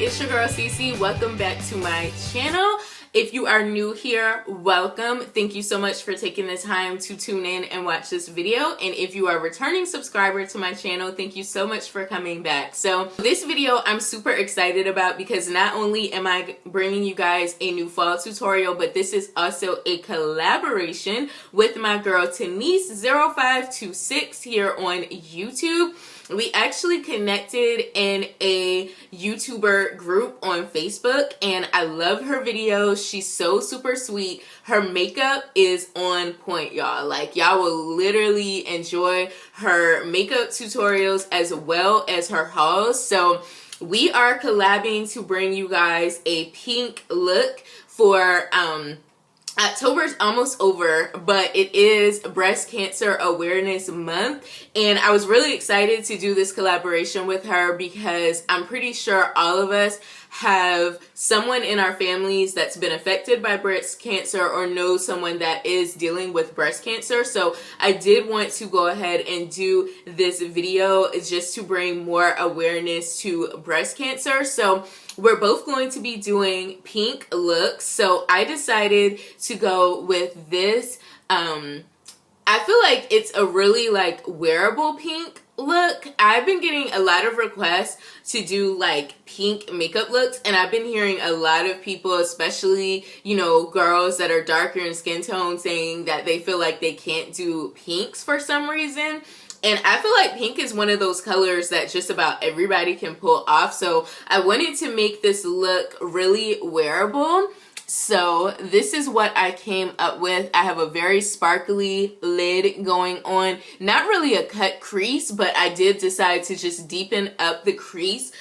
it's your girl Cece. Welcome back to my channel. If you are new here, welcome. Thank you so much for taking the time to tune in and watch this video. And if you are a returning subscriber to my channel, thank you so much for coming back. So this video I'm super excited about because not only am I bringing you guys a new fall tutorial, but this is also a collaboration with my girl Tenice 0526 here on YouTube. We actually connected in a YouTuber group on Facebook, and I love her videos. She's so super sweet. Her makeup is on point, y'all. Like, y'all will literally enjoy her makeup tutorials as well as her hauls. So we are collabing to bring you guys a pink look for October's almost over, but it is Breast Cancer Awareness Month, and I was really excited to do this collaboration with her because I'm pretty sure all of us have someone in our families that's been affected by breast cancer or know someone that is dealing with breast cancer. So I did want to go ahead and do this video just to bring more awareness to breast cancer. So we're both going to be doing pink looks. So I decided to go with this. I feel like it's a really like wearable pink look. I've been getting a lot of requests to do like pink makeup looks, and I've been hearing a lot of people, especially, you know, girls that are darker in skin tone, saying that they feel like they can't do pinks for some reason. And I feel like pink is one of those colors that just about everybody can pull off. So I wanted to make this look really wearable. So this is what I came up with. I have a very sparkly lid going on. Not really a cut crease, but I did decide to just deepen up the crease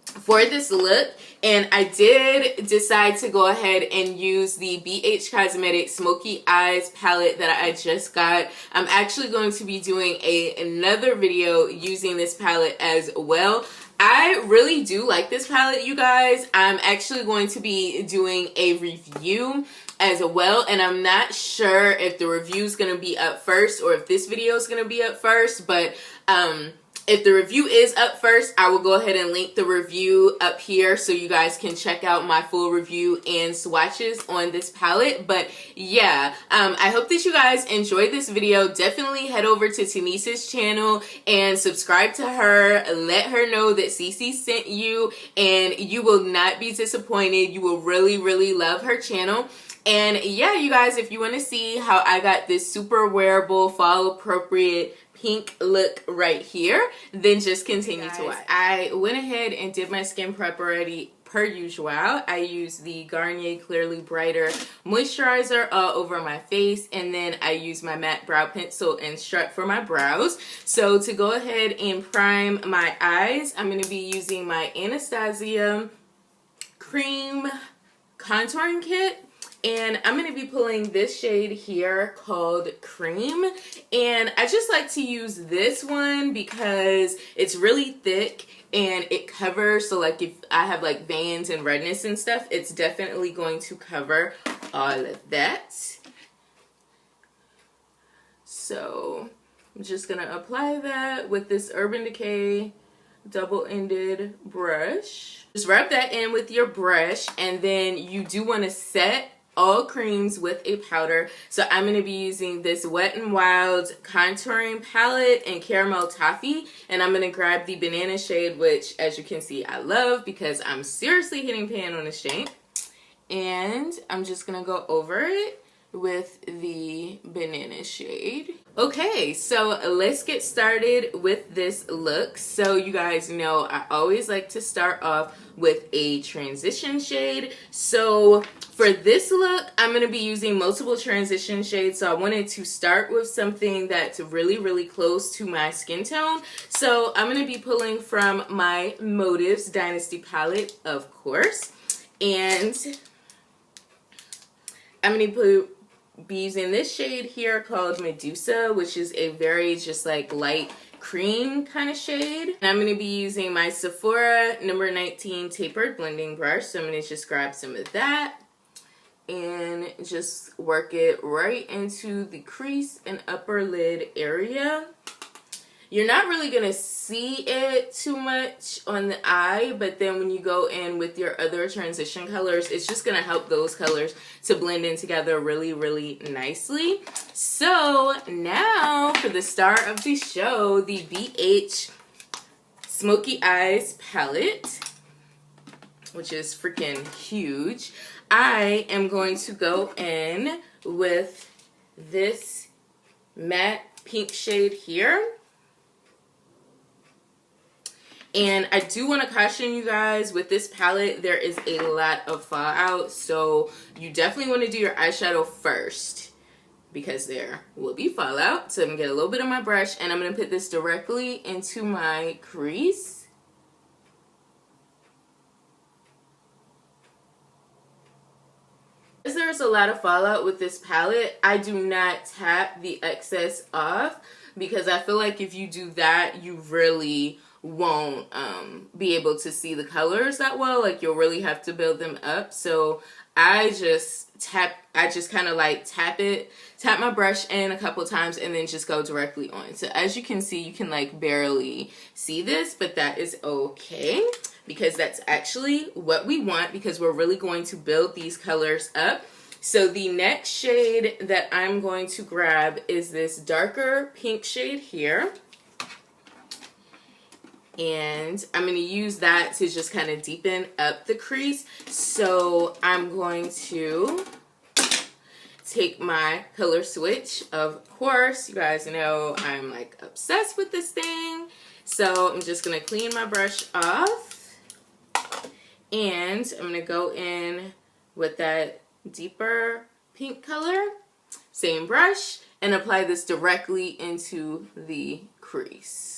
for this look. And I did decide to go ahead and use the BH Cosmetics Smoky Eyes palette that I just got. I'm actually going to be doing another video using this palette as well. I really do like this palette, you guys. I'm actually going to be doing a review as well, and I'm not sure if the review is going to be up first or if this video is going to be up first, but if the review is up first, I will go ahead and link the review up here so you guys can check out my full review and swatches on this palette. But yeah, I hope that you guys enjoyed this video. Definitely head over to Tenice's channel and subscribe to her. Let her know that Cece sent you, and you will not be disappointed. You will really, really love her channel. And yeah, you guys, if you want to see how I got this super wearable, fall appropriate pink look right here, then just continue to watch. I went ahead and did my skin prep already per usual. I used the Garnier Clearly Brighter moisturizer all over my face, and then I used my matte brow pencil and strut for my brows. So to go ahead and prime my eyes, I'm going to be using my Anastasia Cream Contouring Kit. And I'm going to be pulling this shade here called Cream. And I just like to use this one because it's really thick and it covers. So like if I have like veins and redness and stuff, it's definitely going to cover all of that. So I'm just going to apply that with this Urban Decay double-ended brush. Just rub that in with your brush, and then you do want to set all creams with a powder. So I'm going to be using this Wet n Wild contouring palette in Caramel Toffee, and I'm going to grab the banana shade, which as you can see I love because I'm seriously hitting pan on this shade, and I'm just going to go over it with the banana shade. Okay, so let's get started with this look. So you guys know I always like to start off with a transition shade. So for this look, I'm going to be using multiple transition shades. So I wanted to start with something that's really, really close to my skin tone. So I'm going to be pulling from my Motives Dynasty palette, of course. And I'm going to be using this shade here called Medusa, which is a very just like light cream kind of shade. And I'm going to be using my Sephora number 19 tapered blending brush. So I'm going to just grab some of that and just work it right into the crease and upper lid area. You're not really going to see it too much on the eye, but then when you go in with your other transition colors, it's just going to help those colors to blend in together really, really nicely. So now for the star of the show, the BH Smoky Eyes palette, which is freaking huge. I am going to go in with this matte pink shade here. And I do want to caution you guys, with this palette, there is a lot of fallout. So you definitely want to do your eyeshadow first, because there will be fallout. So I'm going to get a little bit of my brush, and I'm going to put this directly into my crease. As there's a lot of fallout with this palette, I do not tap the excess off, because I feel like if you do that, you really won't be able to see the colors that well. Like, you'll really have to build them up. So I just kind of like tap my brush in a couple times and then just go directly on. So as you can see, you can like barely see this, but that is okay, because that's actually what we want, because we're really going to build these colors up. So the next shade that I'm going to grab is this darker pink shade here. And I'm going to use that to just kind of deepen up the crease. So I'm going to take my color switch. Of course, you guys know I'm like obsessed with this thing. So I'm just going to clean my brush off. And I'm going to go in with that deeper pink color. Same brush. And apply this directly into the crease.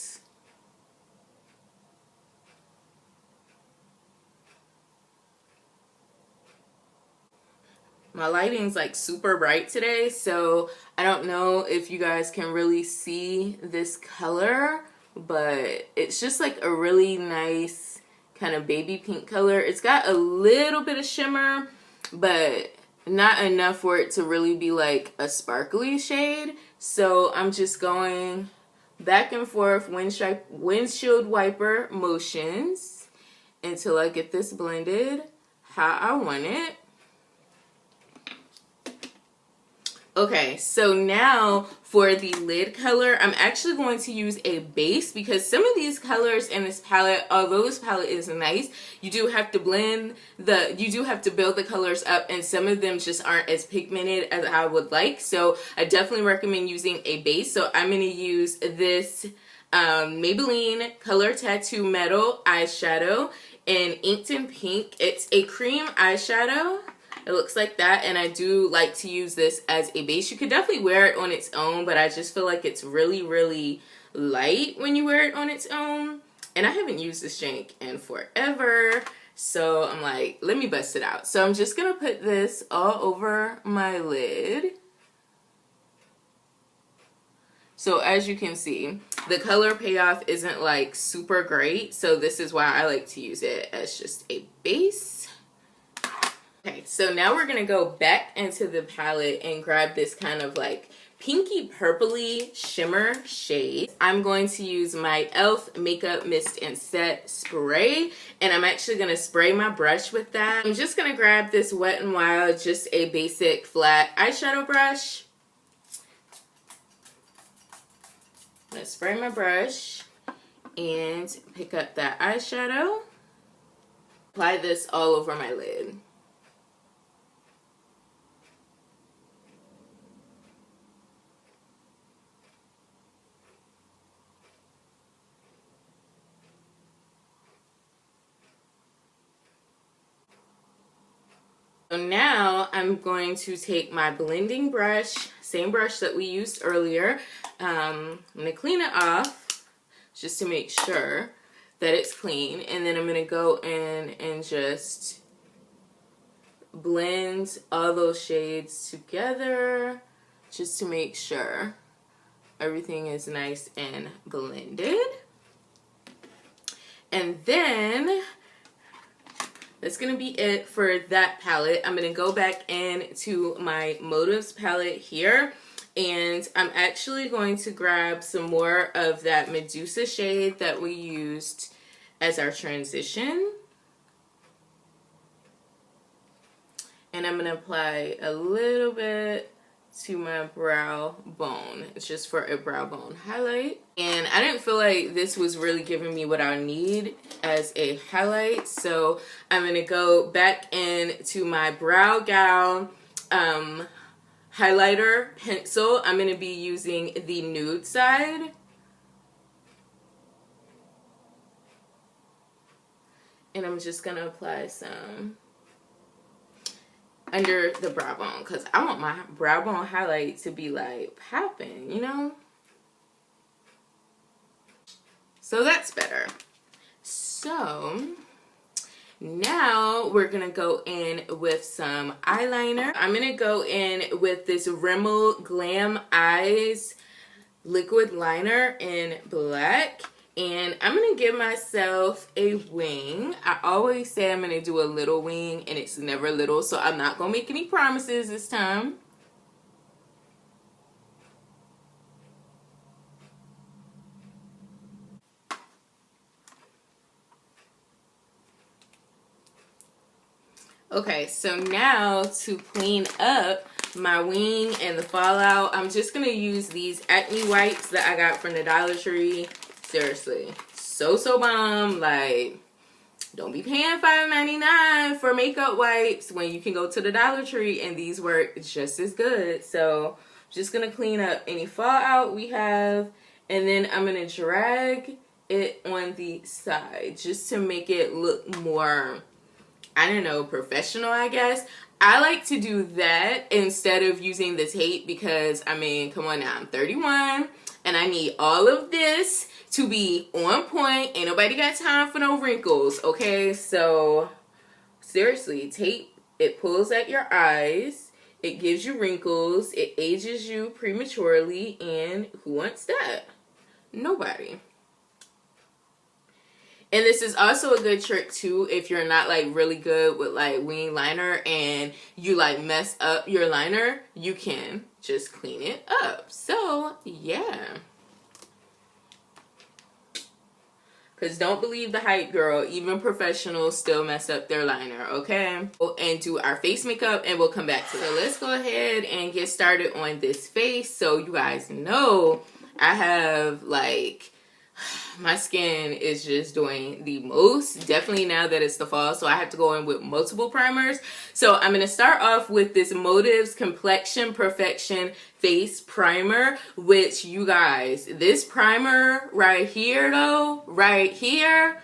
My lighting's like super bright today, so I don't know if you guys can really see this color, but it's just like a really nice kind of baby pink color. It's got a little bit of shimmer, but not enough for it to really be like a sparkly shade. So I'm just going back and forth windshield wiper motions until I get this blended how I want it. Okay, so now for the lid color, I'm actually going to use a base, because some of these colors in this palette, although this palette is nice, you do have to build the colors up, and some of them just aren't as pigmented as I would like. So I definitely recommend using a base. So I'm going to use this Maybelline Color Tattoo Metal eyeshadow in Inked in Pink. It's a cream eyeshadow. It looks like that, and I do like to use this as a base. You could definitely wear it on its own, but I just feel like it's really, really light when you wear it on its own. And I haven't used this shank in forever, so I'm like, let me bust it out. So I'm just going to put this all over my lid. So as you can see, the color payoff isn't like super great, so this is why I like to use it as just a base. Okay, so now we're going to go back into the palette and grab this kind of like pinky purpley shimmer shade. I'm going to use my e.l.f. Makeup Mist and Set Spray, and I'm actually going to spray my brush with that. I'm just going to grab this Wet n Wild, just a basic flat eyeshadow brush. I'm going to spray my brush and pick up that eyeshadow. Apply this all over my lid. So now I'm going to take my blending brush, same brush that we used earlier. I'm going to clean it off just to make sure that it's clean. And then I'm going to go in and just blend all those shades together just to make sure everything is nice and blended. And then that's going to be it for that palette. I'm going to go back into my Motives palette here. And I'm actually going to grab some more of that Medusa shade that we used as our transition. And I'm going to apply a little bit to my brow bone. It's just for a brow bone highlight. And I didn't feel like this was really giving me what I need as a highlight. So I'm going to go back into my Brow Gal highlighter pencil. I'm going to be using the nude side. And I'm just going to apply some under the brow bone, because I want my brow bone highlight to be like popping, you know? So that's better. So now we're gonna go in with some eyeliner. I'm gonna go in with this Rimmel Glam Eyes liquid liner in black. And I'm going to give myself a wing. I always say I'm going to do a little wing, and it's never little, so I'm not going to make any promises this time. Okay, so now to clean up my wing and the fallout, I'm just going to use these acne wipes that I got from the Dollar Tree. Seriously, so bomb. Like, don't be paying $5.99 for makeup wipes when you can go to the Dollar Tree and these work just as good. So I'm just gonna clean up any fallout we have, and then I'm gonna drag it on the side just to make it look more, I don't know, professional, I guess. I like to do that instead of using the tape because, I mean, come on now, I'm 31 and I need all of this to be on point. Ain't nobody got time for no wrinkles, okay? So seriously, tape, it pulls at your eyes, it gives you wrinkles, it ages you prematurely, and who wants that? Nobody. And this is also a good trick too if you're not like really good with like wing liner and you like mess up your liner, you can just clean it up. So yeah. Because don't believe the hype, girl. Even professionals still mess up their liner, okay? And do our face makeup, and we'll come back to that. So let's go ahead and get started on this face. So you guys know I have, like, my skin is just doing the most. Definitely now that it's the fall, so I have to go in with multiple primers. So I'm going to start off with this Motives Complexion Perfection Face Primer, which, you guys, this primer right here though, right here,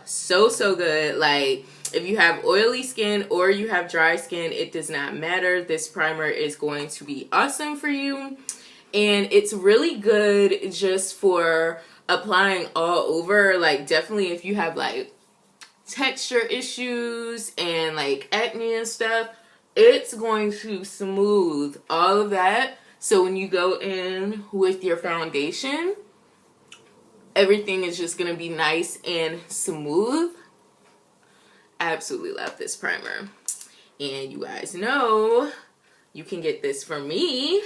so good. Like, if you have oily skin or you have dry skin, it does not matter. This primer is going to be awesome for you. And it's really good just for applying all over. Like, definitely if you have like texture issues and like acne and stuff, it's going to smooth all of that. So when you go in with your foundation, everything is just going to be nice and smooth. I absolutely love this primer. And you guys know you can get this from me.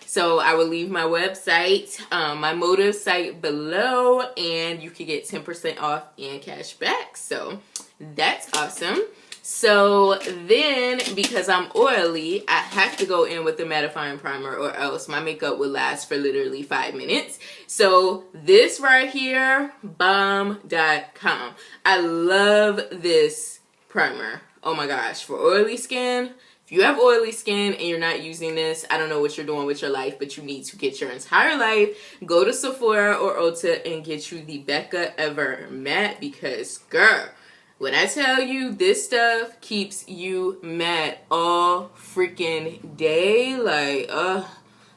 So I will leave my website, my Motive site below, and you can get 10% off and cash back. So that's awesome. So then, because I'm oily, I have to go in with the mattifying primer or else my makeup will last for literally 5 minutes. So this right here, bomb.com. I love this primer. Oh my gosh, for oily skin. If you have oily skin and you're not using this, I don't know what you're doing with your life, but you need to get your entire life. Go to Sephora or Ulta and get you the Becca Ever Matte, because, girl, when I tell you this stuff keeps you matte all freaking day, like,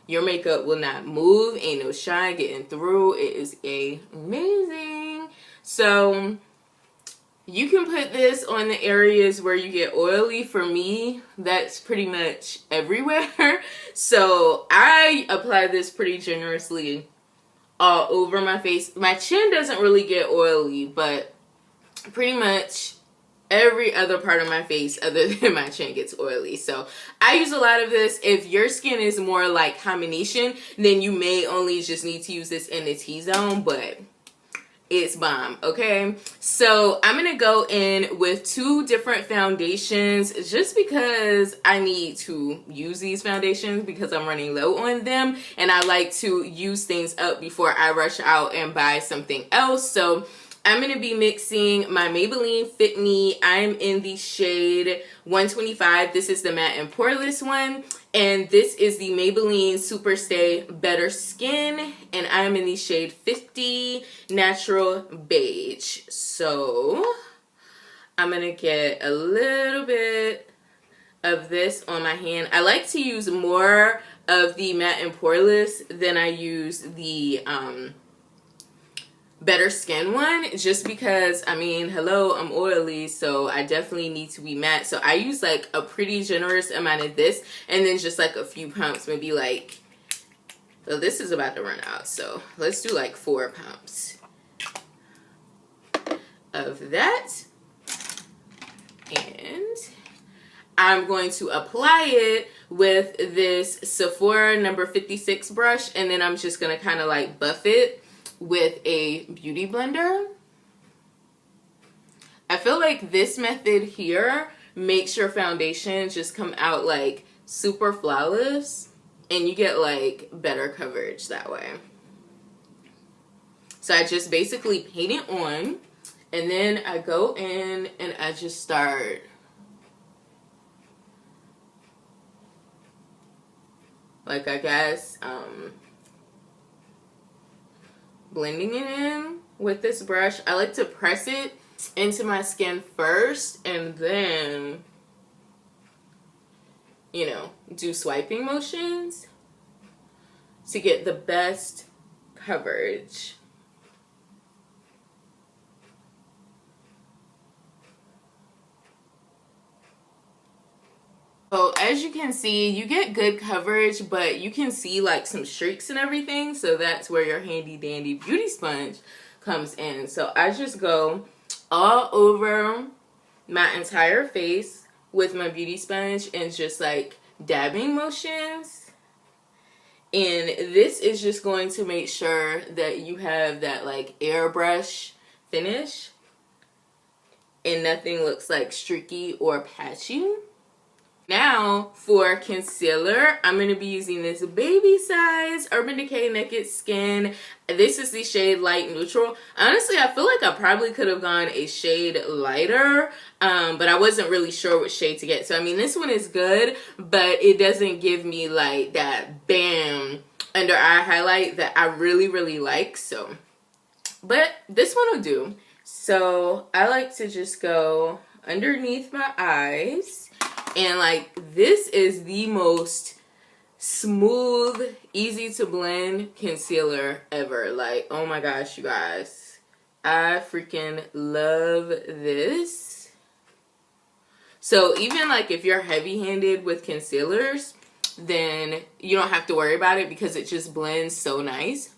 your makeup will not move, ain't no shine getting through. It is amazing. So you can put this on the areas where you get oily. For me, that's pretty much everywhere. So I apply this pretty generously all over my face. My chin doesn't really get oily, but pretty much every other part of my face other than my chin gets oily. So I use a lot of this. If your skin is more like combination, then you may only just need to use this in the T-zone, but it's bomb. Okay, so I'm gonna go in with 2 different foundations just because I need to use these foundations because I'm running low on them, and I like to use things up before I rush out and buy something else. So I'm going to be mixing my Maybelline Fit Me. I'm in the shade 125. This is the matte and poreless one. And this is the Maybelline Superstay Better Skin. And I'm in the shade 50 Natural Beige. So I'm going to get a little bit of this on my hand. I like to use more of the matte and poreless than I use the Better Skin one, just because, I mean, hello, I'm oily, so I definitely need to be matte. So I use like a pretty generous amount of this, and then just like a few pumps, maybe like, well, this is about to run out, so let's do like 4 pumps of that. And I'm going to apply it with this Sephora number 56 brush, and then I'm just going to kind of like buff it with a beauty blender. I feel like this method here makes your foundation just come out like super flawless, and you get like better coverage that way. So I just basically paint it on, and then I go in and I just start like, I guess, blending it in with this brush. I like to press it into my skin first and then, you know, do swiping motions to get the best coverage. So as you can see, you get good coverage, but you can see like some streaks and everything. So that's where your handy dandy beauty sponge comes in. So I just go all over my entire face with my beauty sponge and just like dabbing motions. And this is just going to make sure that you have that like airbrush finish and nothing looks like streaky or patchy. Now for concealer, I'm going to be using this baby size Urban Decay Naked Skin. This is the shade Light Neutral. Honestly, I feel like I probably could have gone a shade lighter, but I wasn't really sure what shade to get. So, I mean, this one is good, but it doesn't give me like that bam under eye highlight that I really, really like. So, but this one will do. So, I like to just go underneath my eyes. And like, this is the most smooth, easy to blend concealer ever. Like, oh my gosh, you guys, I freaking love this. So even like if you're heavy-handed with concealers, then you don't have to worry about it because it just blends so nice.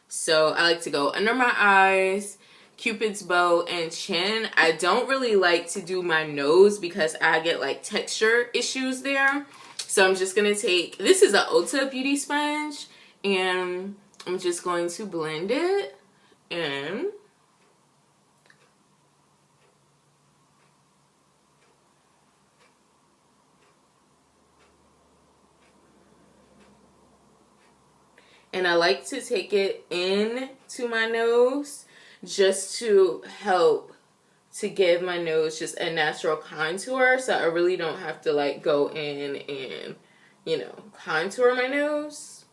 So I like to go under my eyes, Cupid's bow, and chin. I don't really like to do my nose because I get like texture issues there. So I'm just going to take, this is an Ulta beauty sponge, and I'm just going to blend it in. And I like to take it in to my nose just to help to give my nose just a natural contour, so I really don't have to like go in and, you know, contour my nose.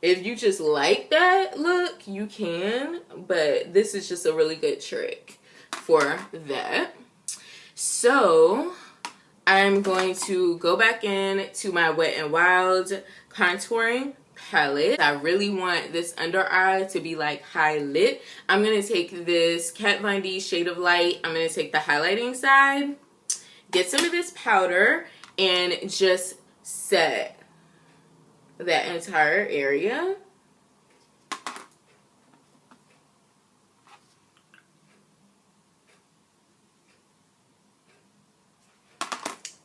If you just like that look, you can, but this is just a really good trick for that. So I'm going to go back in to my Wet n Wild contouring palette. I really want this under eye to be like high lit. I'm going to take this Kat Von D Shade of Light. I'm going to take the highlighting side, get some of this powder, and just set that entire area.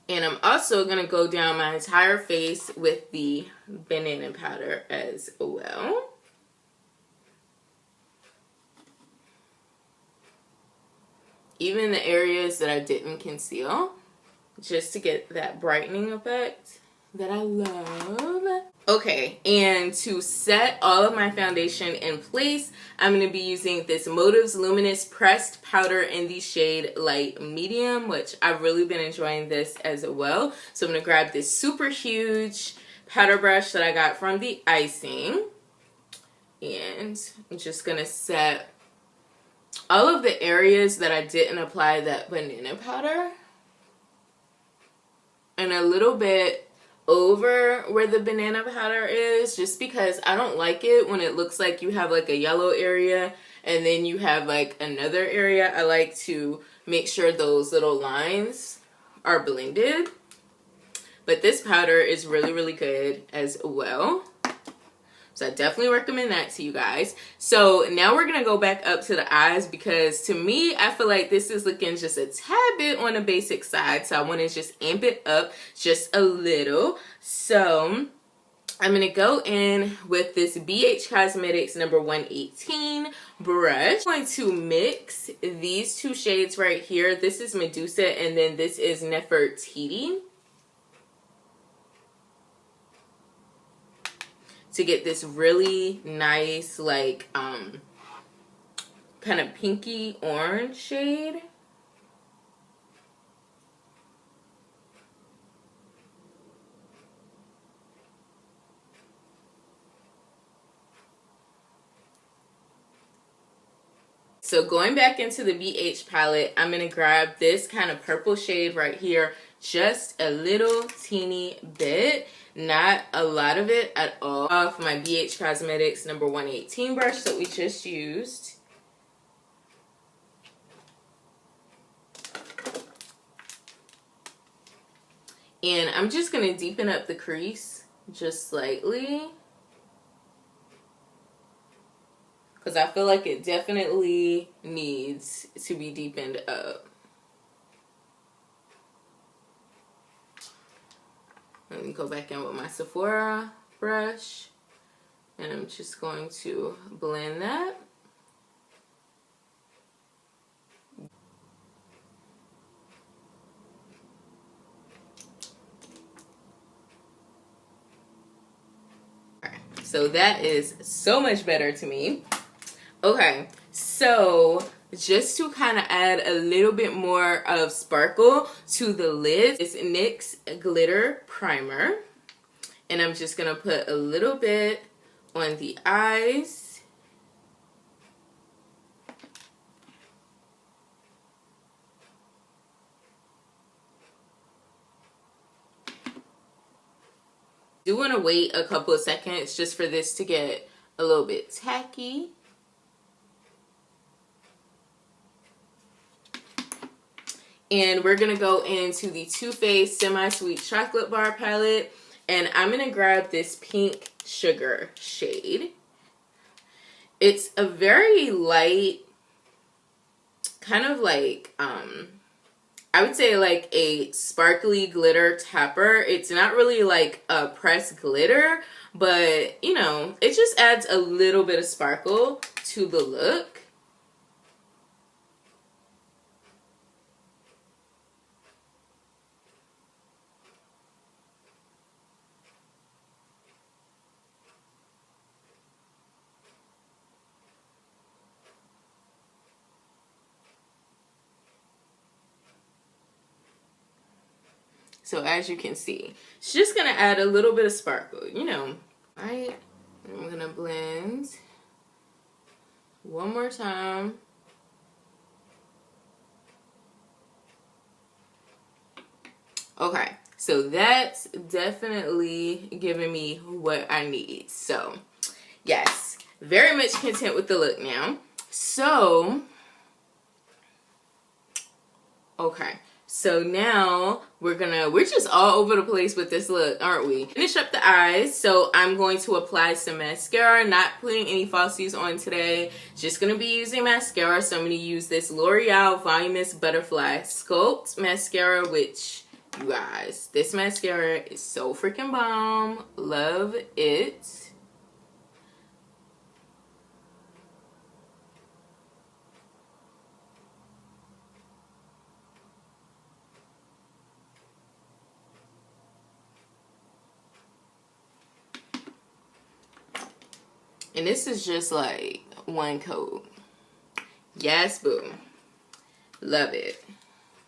And I'm also going to go down my entire face with the banana powder as well. Even the areas that I didn't conceal, just to get that brightening effect that I love. Okay, and to set all of my foundation in place, I'm going to be using this Motives Luminous Pressed Powder in the shade Light Medium, which I've really been enjoying this as well. So I'm going to grab this super huge powder brush that I got from the icing, and I'm just going to set all of the areas that I didn't apply that banana powder, and a little bit over where the banana powder is, just because I don't like it when it looks like you have like a yellow area and then you have like another area. I like to make sure those little lines are blended. But this powder is really, really good as well. So I definitely recommend that to you guys. So now we're going to go back up to the eyes, because to me, I feel like this is looking just a tad bit on the basic side. So I want to just amp it up just a little. So I'm going to go in with this BH Cosmetics number 118 brush. I'm going to mix these two shades right here. This is Medusa, and then this is Nefertiti, to get this really nice, like, kind of pinky orange shade. So going back into the BH palette, I'm going to grab this kind of purple shade right here, just a little teeny bit, not a lot of it at all, off my BH Cosmetics number 118 brush that we just used. And I'm just going to deepen up the crease just slightly, because I feel like it definitely needs to be deepened up. Let me go back in with my Sephora brush, and I'm just going to blend that. Alright, so that is so much better to me. Okay, so just to kind of add a little bit more of sparkle to the lid, it's NYX Glitter Primer. And I'm just going to put a little bit on the eyes. Do want to wait a couple of seconds just for this to get a little bit tacky. And we're going to go into the Too Faced Semi-Sweet Chocolate Bar palette. And I'm going to grab this Pink Sugar shade. It's a very light, kind of like, I would say like a sparkly glitter topper. It's not really like a pressed glitter, but, you know, it just adds a little bit of sparkle to the look. So as you can see, it's just going to add a little bit of sparkle, you know. All right, I'm going to blend one more time. Okay, so that's definitely giving me what I need. So, yes, very much content with the look now. So, okay. So now we're just all over the place with this look, aren't we? Finish up the eyes. So I'm going to apply some mascara, not putting any falsies on today. Just going to be using mascara. So I'm going to use this L'Oreal Voluminous Butterfly Sculpt mascara, which You guys, this mascara is so freaking bomb. Love it. And this is just like one coat. Yes, boo. Love it.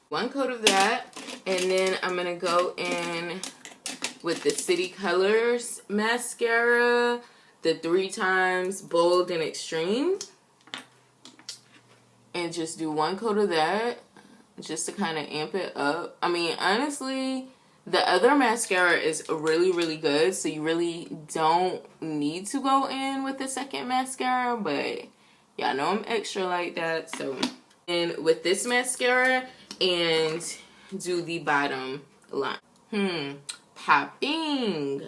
One coat of that. And then I'm going to go in with the City Colors mascara. The 3 times Bold and Extreme. And just do one coat of that. Just to kind of amp it up. I mean, honestly, the other mascara is really, really good. So you really don't need to go in with the second mascara. But y'all know I'm extra like that. So, and with this mascara and do the bottom line. Popping.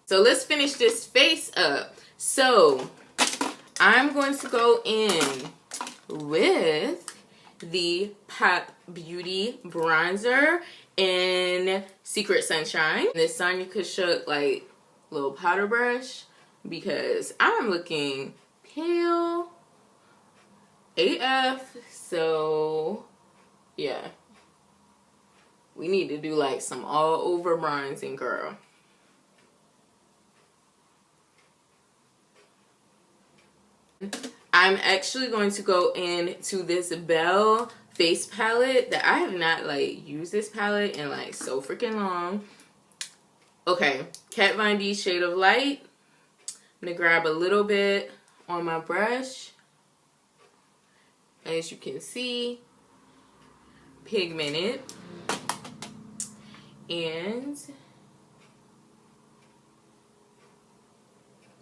So let's finish this face up. So I'm going to go in with the Pop Beauty bronzer in Secret Sunshine. This time you could show like a little powder brush because I'm looking pale AF. So yeah, we need to do like some all over bronzing, girl. I'm actually going to go into this Belle face palette that I have not like used this palette in like so freaking long. Okay, Kat Von D Shade of Light. I'm gonna grab a little bit on my brush. As you can see, pigmented. And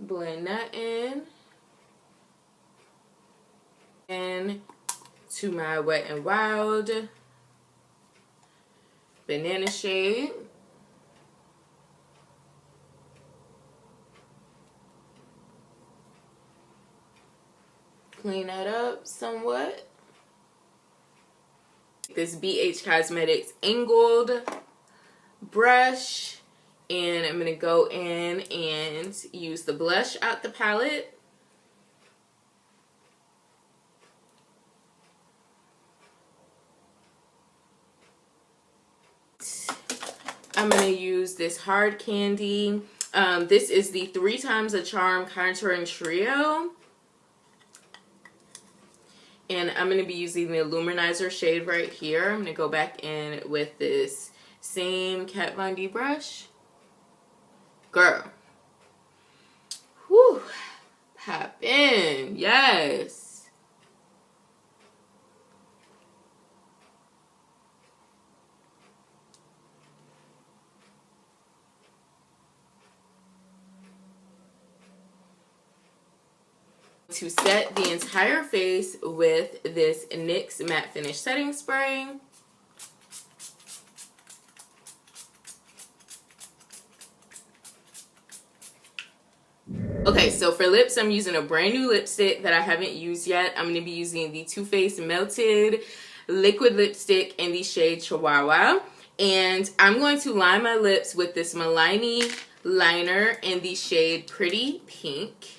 blend that in. And to my Wet n Wild banana shade. Clean that up somewhat. This BH Cosmetics angled brush, and I'm gonna go in and use the blush out the palette. I'm going to use this Hard Candy. This is the 3 Times a Charm Contouring Trio. And I'm going to be using the Illuminizer shade right here. I'm going to go back in with this same Kat Von D brush. Girl. Whew. Pop in. Yes. To set the entire face with this NYX Matte Finish Setting Spray. Okay, so for lips, I'm using a brand new lipstick that I haven't used yet. I'm going to be using the Too Faced Melted Liquid Lipstick in the shade Chihuahua. And I'm going to line my lips with this Milani liner in the shade Pretty Pink.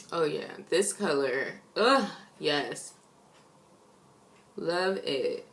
Oh yeah, this color. Ugh, yes. Love it.